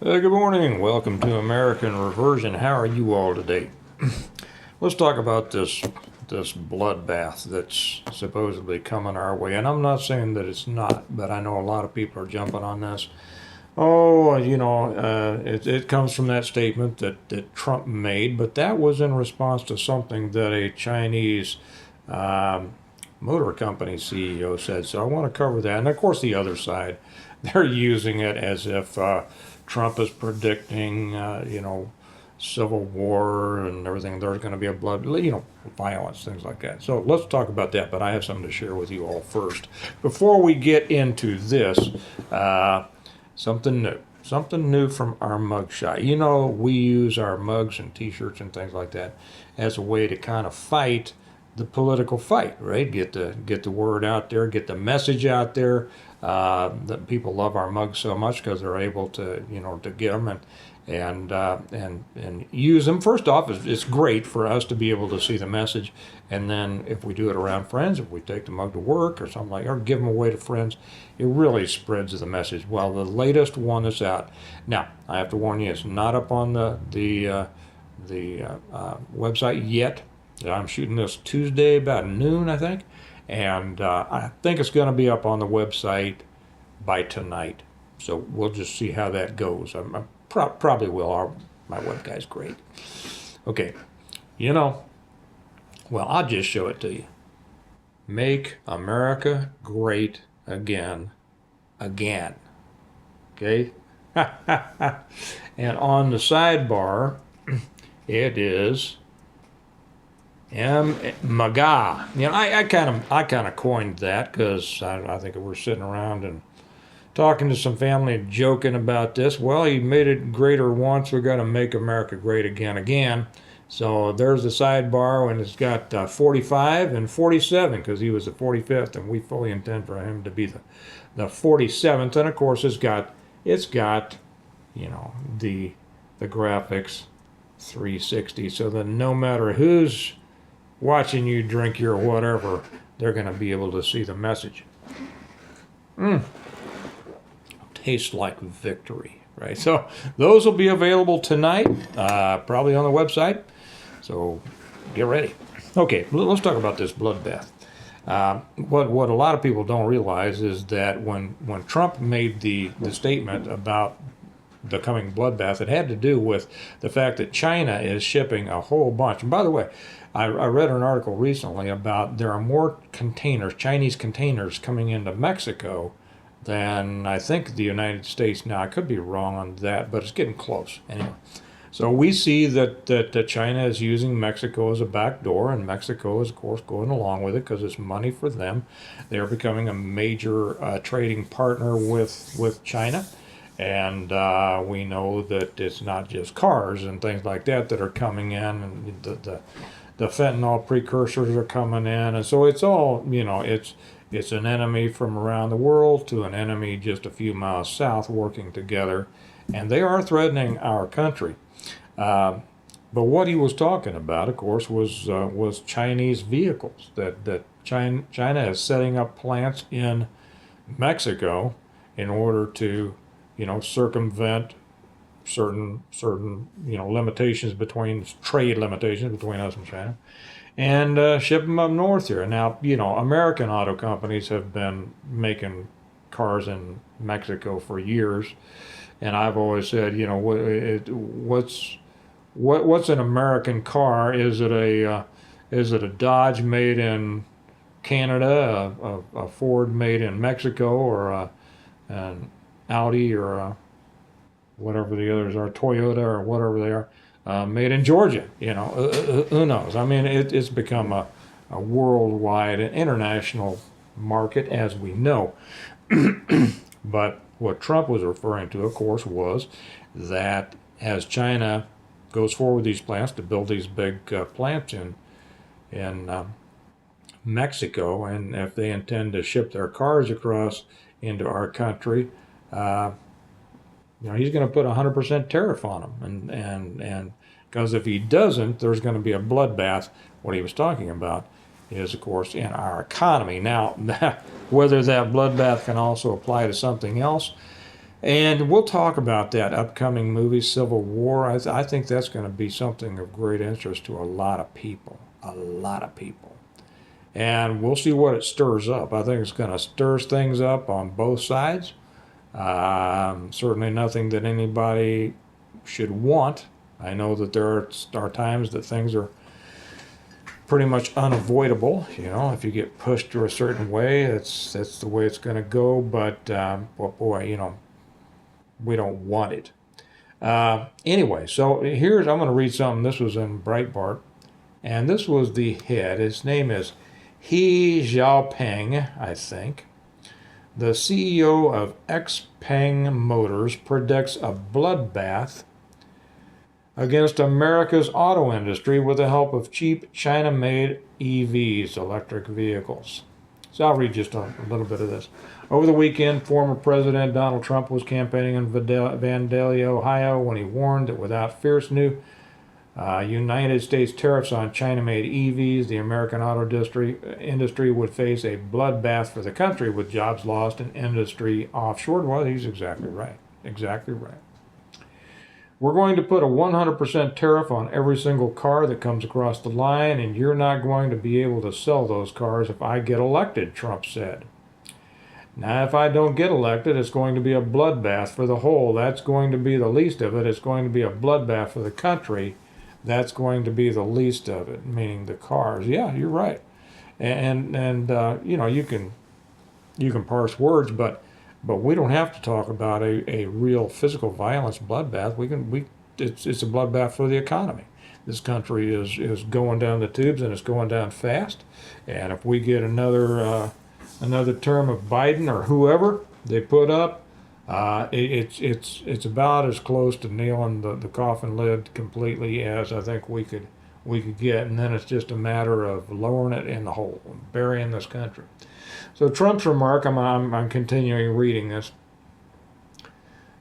Good morning. Welcome to American Reversion. How are you all today? Let's talk about this bloodbath that's supposedly coming our way. And I'm not saying that it's not, but I know a lot of people are jumping on this. Oh, it comes from that statement that Trump made, but that was in response to something that a Chinese um, motor company CEO said. So I want to cover that. And of course, the other side, they're using it as if Trump is predicting, civil war and everything. There's going to be a violence, things like that. So let's talk about that. But I have something to share with you all first. Before we get into this, something new. Something new from our mugshot. You know, we use our mugs and T-shirts and things like that as a way to kind of fight the political fight, right? Get the word out there, get the message out there. That people love our mugs so much because they're able to, to get them and use them. First off, it's great for us to be able to see the message, and then if we do it around friends, if we take the mug to work or something or give them away to friends, it really spreads the message. Well, the latest one is out now. I have to warn you, it's not up on the website yet. I'm shooting this Tuesday about noon, I think, and I think it's going to be up on the website by tonight. So we'll just see how that goes. I probably will. My web guy's great. Okay, you know, well, I'll just show it to you. Make America great again, again. Okay? And on the sidebar, it is MAGA. I kind of coined that because I think we're sitting around and talking to some family, joking about this. Well, he made it greater once. We're going to make America great again. So there's the sidebar, and it's got 45 and 47 because he was the 45th, and we fully intend for him to be the 47th. And of course, it's got the graphics 360, so that no matter who's watching you drink your whatever, they're going to be able to see the message. Tastes like victory, right? So those will be available tonight, probably on the website. So get ready. Okay, let's talk about this bloodbath. What a lot of people don't realize is that when Trump made the statement about the coming bloodbath, it had to do with the fact that China is shipping a whole bunch. And by the way, I read an article recently about there are more containers, Chinese containers, coming into Mexico than I think the United States now. I could be wrong on that, but it's getting close. Anyway, so we see that China is using Mexico as a back door, and Mexico is, of course, going along with it because it's money for them. They're becoming a major trading partner with China. And we know that it's not just cars and things like that are coming in, and the fentanyl precursors are coming in, and so it's all, it's an enemy from around the world to an enemy just a few miles south working together, and they are threatening our country. But what he was talking about, of course, was Chinese vehicles. That China is setting up plants in Mexico in order to circumvent certain limitations between trade limitations between us and China, and ship them up north here. Now, American auto companies have been making cars in Mexico for years, and I've always said, what's an American car? Is it a Dodge made in Canada, a Ford made in Mexico, or an Audi or whatever the others are, Toyota or whatever they are, made in Georgia? Who knows? I mean, it's become a worldwide, international market, as we know. But what Trump was referring to, of course, was that as China goes forward with these plans to build these big plants in Mexico, and if they intend to ship their cars across into our country, he's going to put 100% tariff on them, and because if he doesn't, there's going to be a bloodbath. What he was talking about is, of course, in our economy. Now, whether that bloodbath can also apply to something else, And we'll talk about that upcoming movie, Civil War. I think that's going to be something of great interest to a lot of people. A lot of people. And we'll see what it stirs up. I think it's going to stir things up on both sides. Certainly nothing that anybody should want. I know that there are times that things are pretty much unavoidable. You know, if you get pushed to a certain way, that's the way it's going to go. But well, boy, you know, we don't want it. Anyway, so I'm going to read something. This was in Breitbart, and this was the head. His name is He Xiaoping, I think. The CEO of XPeng Motors predicts a bloodbath against America's auto industry with the help of cheap China-made EVs, electric vehicles. So I'll read just a little bit of this. Over the weekend, former President Donald Trump was campaigning in Vandalia, Ohio, when he warned that without fierce new United States tariffs on China-made EVs, the American auto industry would face a bloodbath for the country with jobs lost and industry offshored. Well, he's exactly right. Exactly right. We're going to put a 100% tariff on every single car that comes across the line, and you're not going to be able to sell those cars if I get elected, Trump said. Now, if I don't get elected, it's going to be a bloodbath for the whole. That's going to be the least of it. It's going to be a bloodbath for the country. That's going to be the least of it, meaning the cars. Yeah, you're right. And you know, you can parse words, but we don't have to talk about a real physical violence bloodbath. It's a bloodbath for the economy. This country is going down the tubes, and it's going down fast. And if we get another term of Biden or whoever they put up, it's about as close to nailing the coffin lid completely as I think we could get, and then it's just a matter of lowering it in the hole, burying this country. So Trump's remark, I'm continuing reading this.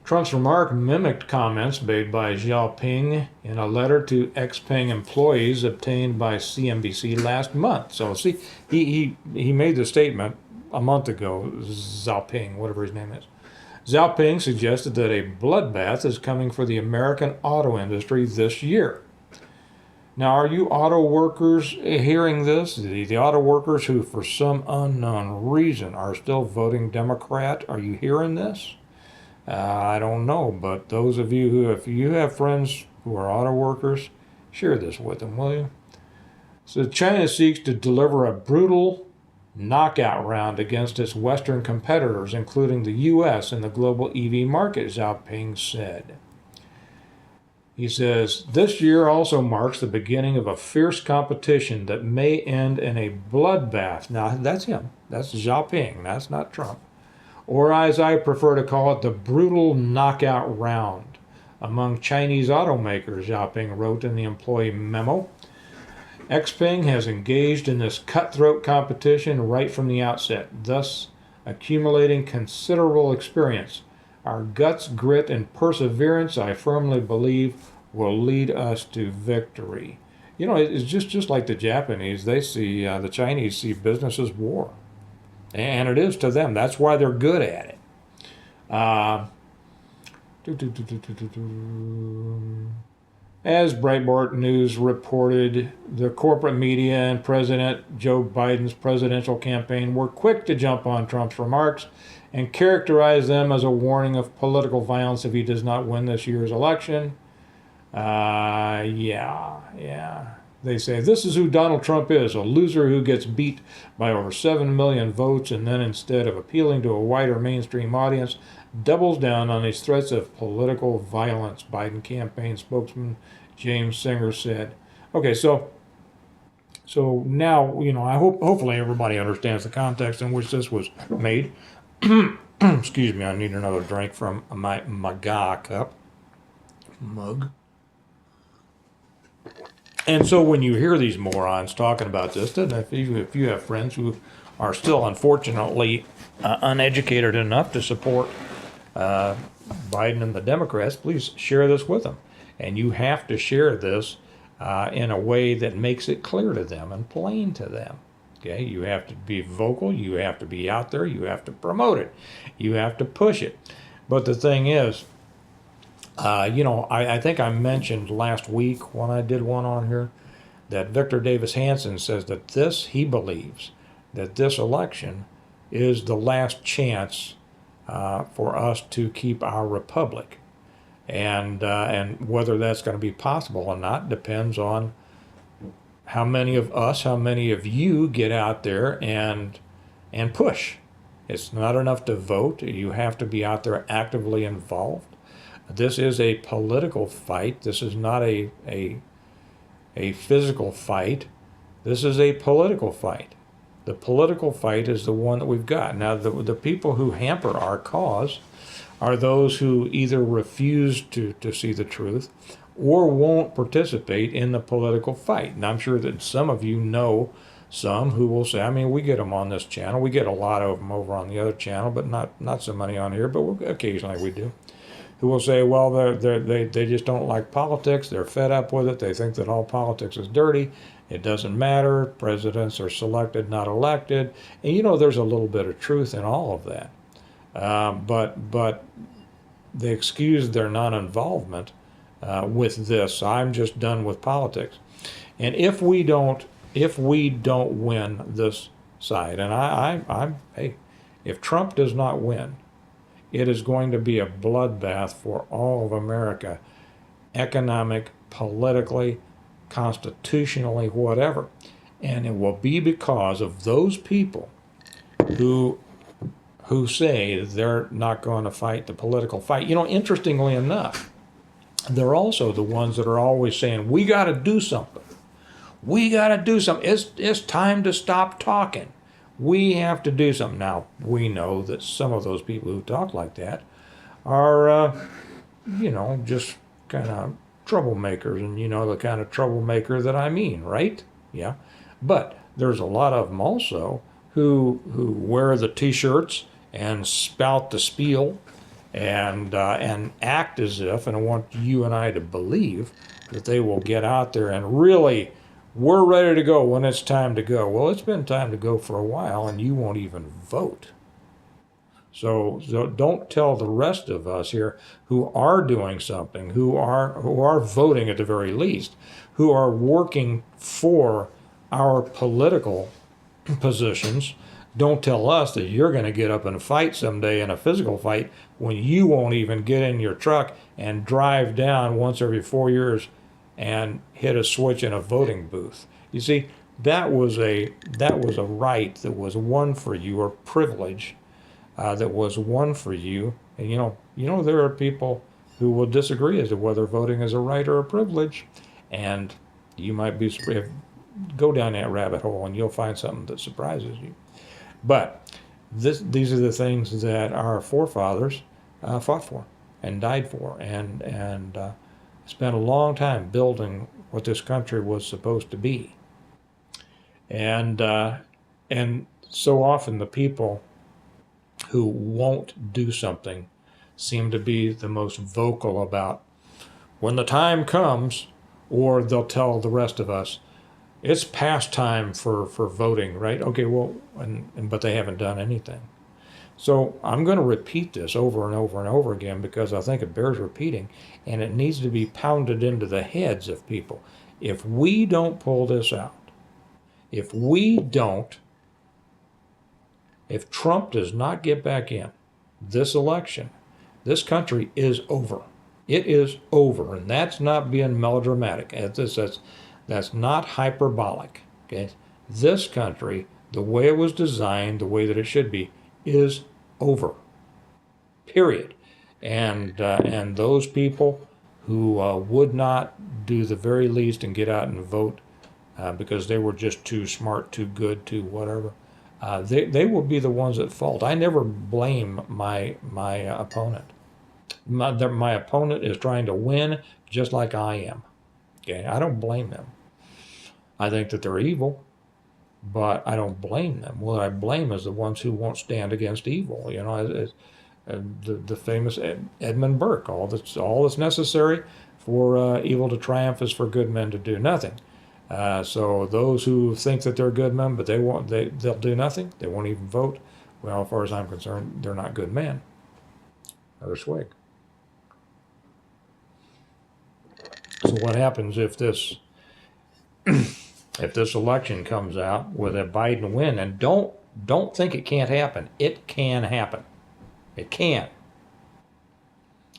Trump's remark mimicked comments made by Xiaoping in a letter to XPeng employees obtained by CNBC last month. So see, he made the statement a month ago, Xiaoping, whatever his name is. Xiaoping suggested that a bloodbath is coming for the American auto industry this year. Now, are you auto workers hearing this? The auto workers who, for some unknown reason, are still voting Democrat, are you hearing this? I don't know, but those of you who, if you have friends who are auto workers, share this with them, will you? So China seeks to deliver a brutal knockout round against its Western competitors, including the U.S. in the global EV market, Xiaoping said. He says, this year also marks the beginning of a fierce competition that may end in a bloodbath. Now, that's him. That's Xiaoping. That's not Trump. Or as I prefer to call it, the brutal knockout round among Chinese automakers, Xiaoping wrote in the employee memo. XPeng has engaged in this cutthroat competition right from the outset, thus accumulating considerable experience. Our guts, grit, and perseverance, I firmly believe, will lead us to victory. You know, it's just like the Japanese. They see, the Chinese see business as war. And it is to them. That's why they're good at it. As Breitbart News reported, the corporate media and President Joe Biden's presidential campaign were quick to jump on Trump's remarks and characterize them as a warning of political violence if he does not win this year's election. Yeah. They say, this is who Donald Trump is, a loser who gets beat by over 7 million votes and then instead of appealing to a wider mainstream audience, doubles down on his threats of political violence, Biden campaign spokesman James Singer said. Okay, so now, you know, hopefully everybody understands the context in which this was made. Excuse me, I need another drink from my Maga cup. Mug. And so when you hear these morons talking about this, if you have friends who are still unfortunately uneducated enough to support Biden and the Democrats, please share this with them. And you have to share this in a way that makes it clear to them and plain to them. Okay, you have to be vocal, you have to be out there, you have to promote it, you have to push it. But the thing is, I think I mentioned last week when I did one on here that Victor Davis Hanson says that he believes that this election is the last chance for us to keep our republic. And whether that's going to be possible or not depends on how many of us, how many of you get out there and push. It's not enough to vote. You have to be out there actively involved. This is a political fight. This is not a physical fight. This is a political fight. The political fight is the one that we've got. Now, the people who hamper our cause are those who either refuse to see the truth or won't participate in the political fight. And I'm sure that some of you know some who will say, I mean, we get them on this channel. We get a lot of them over on the other channel, but not so many on here, but occasionally we do. Who will say, well, they just don't like politics. They're fed up with it. They think that all politics is dirty. It doesn't matter. Presidents are selected, not elected. And there's a little bit of truth in all of that. But they excuse their non-involvement with this. I'm just done with politics. And if we don't win this side, and hey, if Trump does not win, it is going to be a bloodbath for all of America, economic, politically, constitutionally, whatever. And it will be because of those people who say they're not going to fight the political fight. Interestingly enough, they're also the ones that are always saying, we got to do something. We got to do something. It's time to stop talking. We have to do something. Now, we know that some of those people who talk like that are, just kind of troublemakers, and the kind of troublemaker that I mean, right? Yeah. But there's a lot of them also who wear the T-shirts and spout the spiel and act as if, and I want you and I to believe that they will get out there and really, we're ready to go when it's time to go. Well, it's been time to go for a while, and you won't even vote. So don't tell the rest of us here who are doing something, who are voting at the very least, who are working for our political positions. Don't tell us that you're going to get up and fight someday in a physical fight when you won't even get in your truck and drive down once every 4 years and hit a switch in a voting booth. You see, that was a right that was won for you, or privilege that was won for you. And there are people who will disagree as to whether voting is a right or a privilege, and you might be go down that rabbit hole and you'll find something that surprises you. But these are the things that our forefathers fought for and died for, and spent a long time building what this country was supposed to be. And so often the people who won't do something seem to be the most vocal about when the time comes, or they'll tell the rest of us, it's past time for voting, right? Okay, well, but they haven't done anything. So I'm going to repeat this over and over and over again because I think it bears repeating, and it needs to be pounded into the heads of people. If we don't pull this out, if Trump does not get back in this election, this country is over. It is over, and that's not being melodramatic. That's not hyperbolic. Okay, this country, the way it was designed, the way that it should be, is over. Period. And those people who would not do the very least and get out and vote because they were just too smart, too good, too whatever, they will be the ones at fault. I never blame my opponent. My opponent is trying to win just like I am. Okay, I don't blame them. I think that they're evil, but I don't blame them. What I blame is the ones who won't stand against evil. The famous Edmund Burke. All that's necessary for evil to triumph is for good men to do nothing. So those who think that they're good men, but they'll do nothing. They won't even vote. Well, as far as I'm concerned, they're not good men. Another swig. So what happens if this election comes out with a Biden win? And don't think it can't happen. It can happen. It can.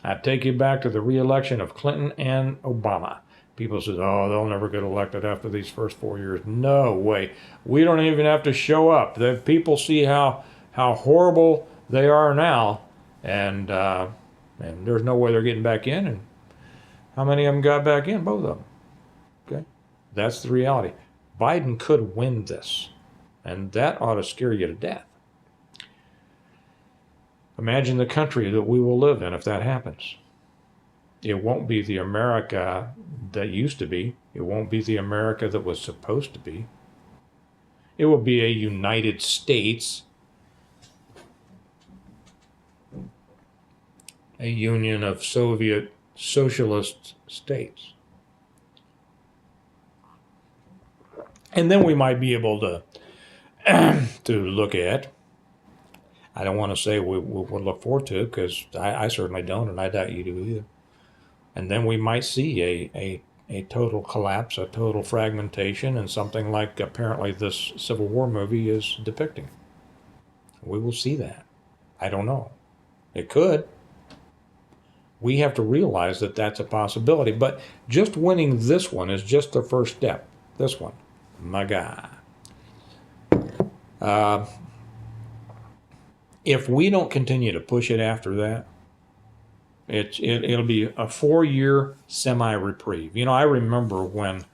I take you back to the re-election of Clinton and Obama. People say, oh, they'll never get elected after these first 4 years. No way. We don't even have to show up. The people see how horrible they are now, and there's no way they're getting back in. And how many of them got back in? Both of them. Okay, that's the reality. Biden could win this, and that ought to scare you to death. Imagine the country that we will live in if that happens. It won't be the America that used to be. It won't be the America that was supposed to be. It will be a United States, a union of Soviet socialist states. And then we might be able to look at, I don't want to say we would look forward to it, because I certainly don't, and I doubt you do either. And then we might see a total collapse, a total fragmentation, and something like apparently this Civil War movie is depicting. We will see that. I don't know. It could. We have to realize that that's a possibility. But just winning this one is just the first step. This one. My God. If we don't continue to push it after that, it'll be a 4-year semi-reprieve. You know, I remember when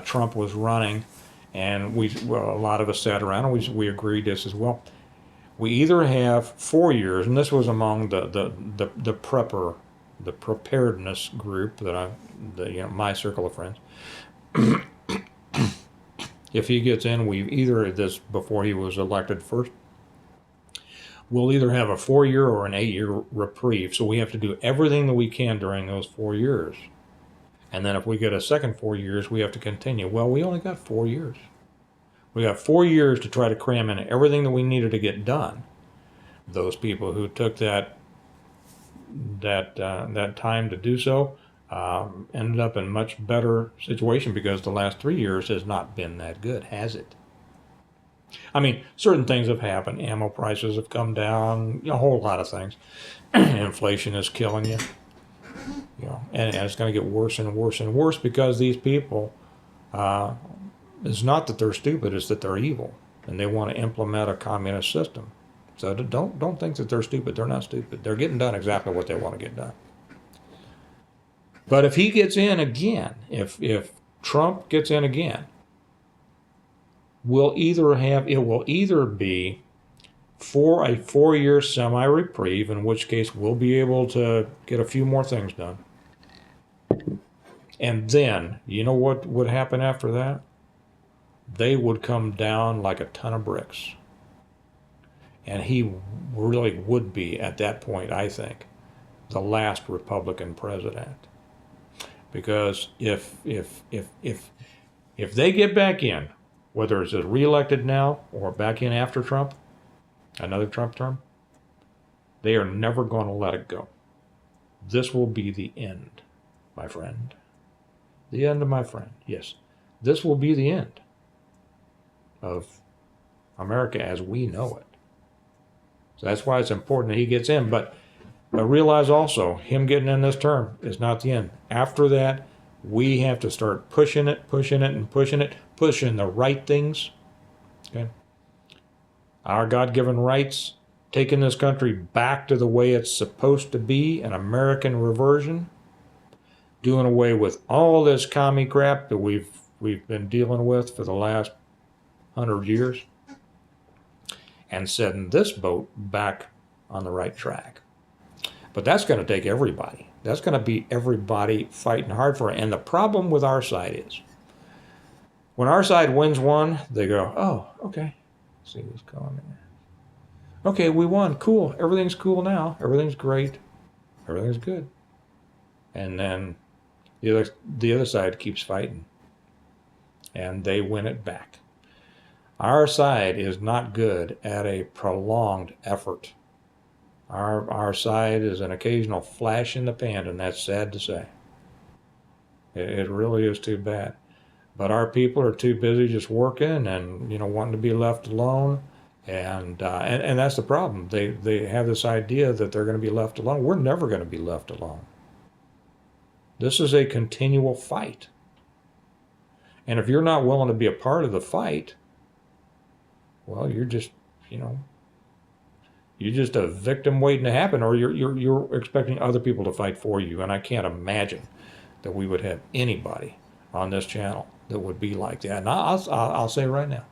Trump was running, and a lot of us sat around and we agreed this as well. We either have 4 years, and this was among the preparedness group my circle of friends. If he gets in, before he was elected first, we'll either have a 4-year or an 8-year reprieve. So we have to do everything that we can during those 4 years. And then if we get a second 4 years, we have to continue. Well, we only got 4 years. We got 4 years to try to cram in everything that we needed to get done. Those people who took that time to do so ended up in much better situation, because the last 3 years has not been that good, has it? I mean, certain things have happened. Ammo prices have come down, a whole lot of things. Inflation is killing you. And it's going to get worse and worse and worse, because these people, it's not that they're stupid, it's that they're evil, and they want to implement a communist system. So don't think that they're stupid. They're not stupid. They're getting done exactly what they want to get done. But if he gets in again, if Trump gets in again, it will either be for a 4-year semi-reprieve, in which case we'll be able to get a few more things done. And then, you know what would happen after that? They would come down like a ton of bricks. And he really would be, at that point, I think, the last Republican president. Because if they get back in, whether it's reelected now or back in after Trump, another Trump term, they are never going to let it go. This will be the end, my friend. The end of my friend, yes. This will be the end of America as we know it. So that's why it's important that he gets in. But realize also, him getting in this term is not the end. After that, we have to start pushing the right things. Okay? Our God-given rights, taking this country back to the way it's supposed to be, an American reversion, doing away with all this commie crap that we've been dealing with for the last 100 years, and setting this boat back on the right track. But that's going to take everybody. That's going to be everybody fighting hard for it. And the problem with our side is, when our side wins one, they go, oh, okay. See what's going on. Okay, we won. Cool. Everything's cool now. Everything's great. Everything's good. And then the other side keeps fighting. And they win it back. Our side is not good at a prolonged effort. Our side is an occasional flash in the pan, and that's sad to say. It really is too bad. But our people are too busy just working and wanting to be left alone, and that's the problem. They have this idea that they're going to be left alone. We're never going to be left alone. This is a continual fight, and if you're not willing to be a part of the fight, well, you're just a victim waiting to happen, or you're expecting other people to fight for you. And I can't imagine that we would have anybody on this channel that would be like that. And I'll say right now,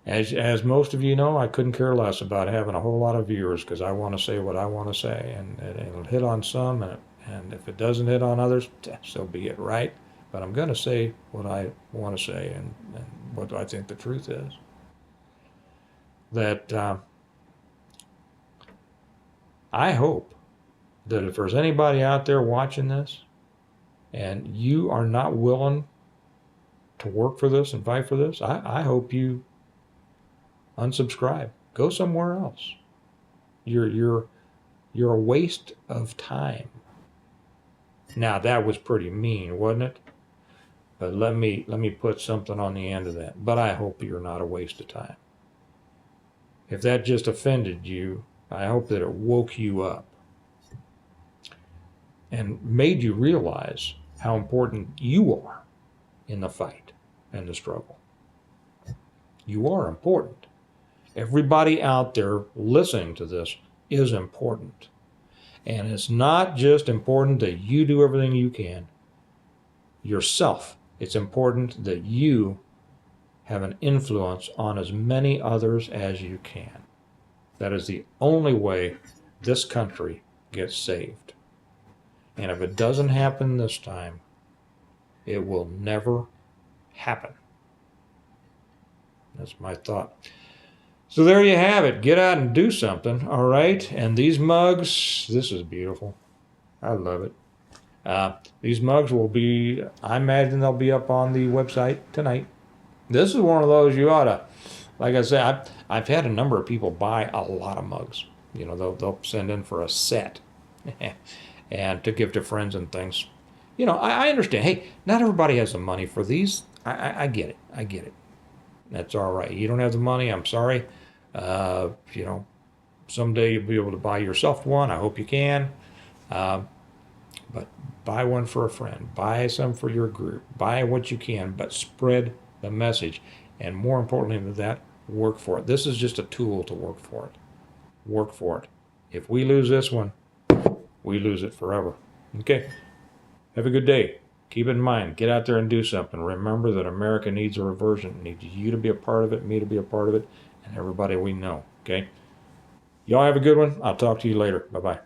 as most of you know, I couldn't care less about having a whole lot of viewers, because I want to say what I want to say, and it'll hit on some, and if it doesn't hit on others, so be it, right? But I'm going to say what I want to say, and what I think the truth is. That I hope that if there's anybody out there watching this, and you are not willing to work for this and fight for this, I hope you unsubscribe. Go somewhere else. You're a waste of time. Now that was pretty mean, wasn't it? But let me put something on the end of that. But I hope you're not a waste of time. If that just offended you, I hope that it woke you up and made you realize how important you are in the fight and the struggle. You are important. Everybody out there listening to this is important. And it's not just important that you do everything you can yourself. It's important that you have an influence on as many others as you can. That is the only way this country gets saved. And if it doesn't happen this time, it will never happen. That's my thought. So there you have it. Get out and do something, all right? And these mugs, this is beautiful. I love it. These mugs will be, I imagine they'll be up on the website tonight. This is one of those you ought to, like I said, I've had a number of people buy a lot of mugs. They'll send in for a set and to give to friends and things. I understand. Hey, not everybody has the money for these. I get it. I get it. That's all right. You don't have the money. I'm sorry. Someday you'll be able to buy yourself one. I hope you can. But buy one for a friend. Buy some for your group. Buy what you can, but spread the message. And more importantly than that, work for it. This is just a tool to work for it. Work for it. If we lose this one, we lose it forever. Okay. Have a good day. Keep it in mind. Get out there and do something. Remember that America needs a reversion. It needs you to be a part of it, me to be a part of it, and everybody we know. Okay? Y'all have a good one. I'll talk to you later. Bye-bye.